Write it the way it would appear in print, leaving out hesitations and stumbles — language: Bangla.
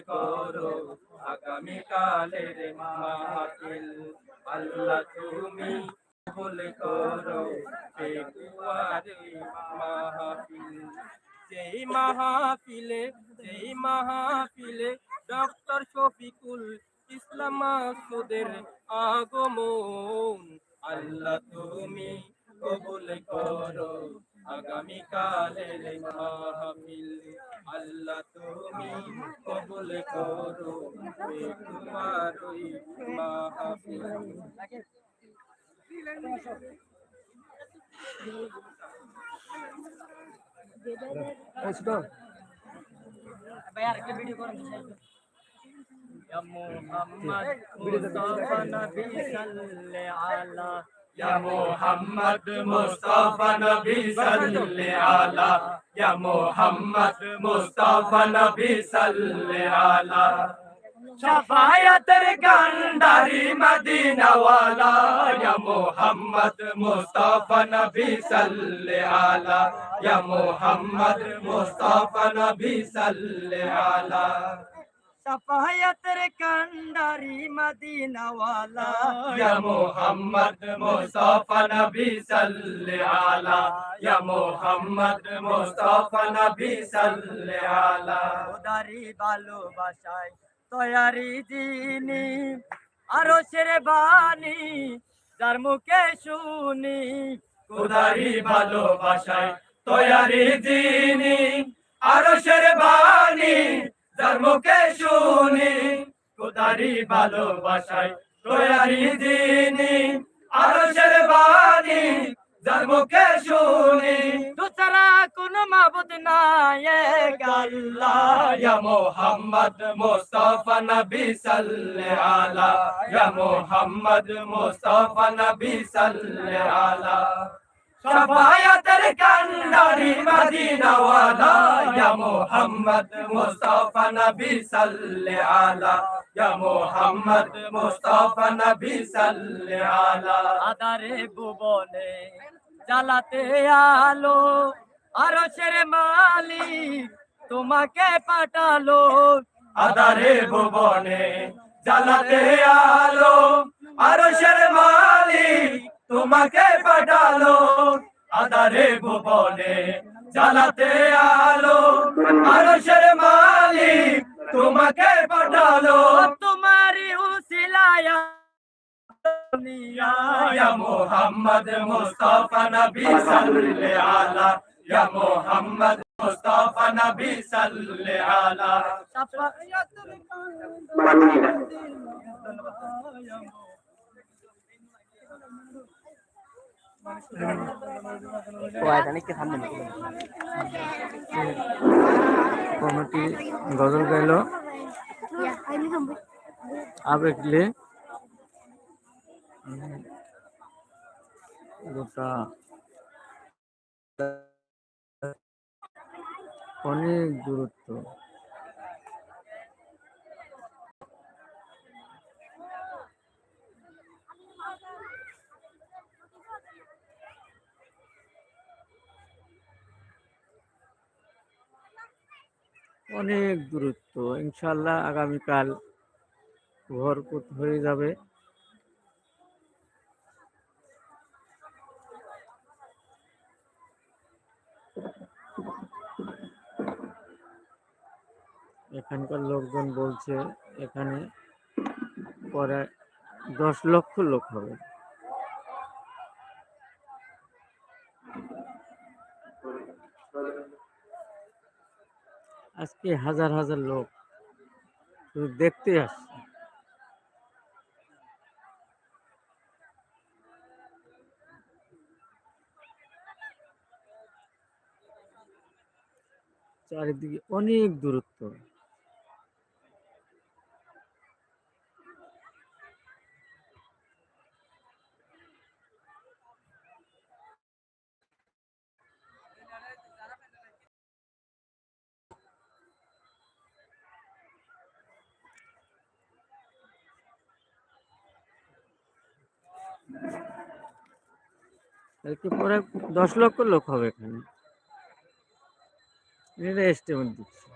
করো আগামীকালের মাহফিল। আল্লাহ তুমি কবুল করো ফেব্রুয়ারি মাহফিল। যেই মাহফিলে ডক্টর শফিকুল ইসলাম মাসুদের আগমন। আল্লাহ তুমি কবুল করো আগামীকালের মাহফিল। আল্লাহ তুমি কবুল করো ফেব্রুয়ারি মাহফিল। يا محمد مصطفى نبي صلى على يا محمد مصطفى نبي صلى على يا محمد مصطفى نبي صلى على শাফায়াতের কান্ডারি মদিনা ওয়ালা ইয়া মুহাম্মদ মুস্তাফা নবী সাল্লাল্লাহু আলা ইয়া মুহাম্মদ মুস্তাফা নবী সাল্লাল্লাহু আলা শাফায়াতের কান্ডারি মদিনা ওয়ালা ইয়া মুহাম্মদ মুস্তাফা নবী সাল্লাল্লাহু আলা ইয়া মুহাম্মদ মুস্তাফা নবী সাল্লাল্লাহু আলা খোদারি ভালোবাসায় তৈয়ারি যিনি আরশের বাণী যার মুখে শুনি খোদারি ভালোবাসায় তৈয়ারি যিনি আরশের বাণী যার মুখে শুনি খোদারি ভালোবাসায় তৈয়ারি যিনি আরশের বাণী যার মুখে শুনি দুসরা কোন মাবুদ নাই এক আল্লাহ ইয়া মুহাম্মদ মুস্তাফা নবী সাল্লাল্লাহু আলা ইয়া মুহাম্মদ মুস্তাফা নবী সাল্লাল্লাহু আলা শাফায়াতের কান্ডারি মদিনা ওয়ালা ইয়া মুহাম্মদ মুস্তাফা নবী সাল্লাল্লাহু আলা ইয়া মুহাম্মদ মুস্তাফা নবী সাল্লাল্লাহু আলা আদারে ভুবনে জ্বালাতে আলো আরশের মালিক তোমাকে পাঠালো আদারে ভুবনে জ্বালাতে আলো আরশের মালিক তোমাকে পাঠালো আদারে ভুবনে জ্বালাতে আলো আরশের মালিক তোমাকে পাঠালো তোমারি উসিলায়া ইয়া মুহাম্মদ মুস্তাফা নবী সাল্লাল্লাহু আলা ইয়া মুহাম্মদ মুস্তাফা নবী সাল্লাল্লাহু আলা শাফায়াতুল কমিটি গজল গাইল আবেগলে গোটা অনেক দূরত্ব অনেক দূরত্ব ইনশাআল্লাহ আগামীকাল ভরপুর হয়ে যাবে এখানকার লোকজন বলছে এখানে পরে 10 লক্ষ লোক হবে আজকে হাজার হাজার লোক শুধু দেখতে আসছে চারিদিকে অনেক দূরত্ব এরপরে পরে 10 লক্ষ লোক হবে এখানে এটা এস্টিমেট দিচ্ছে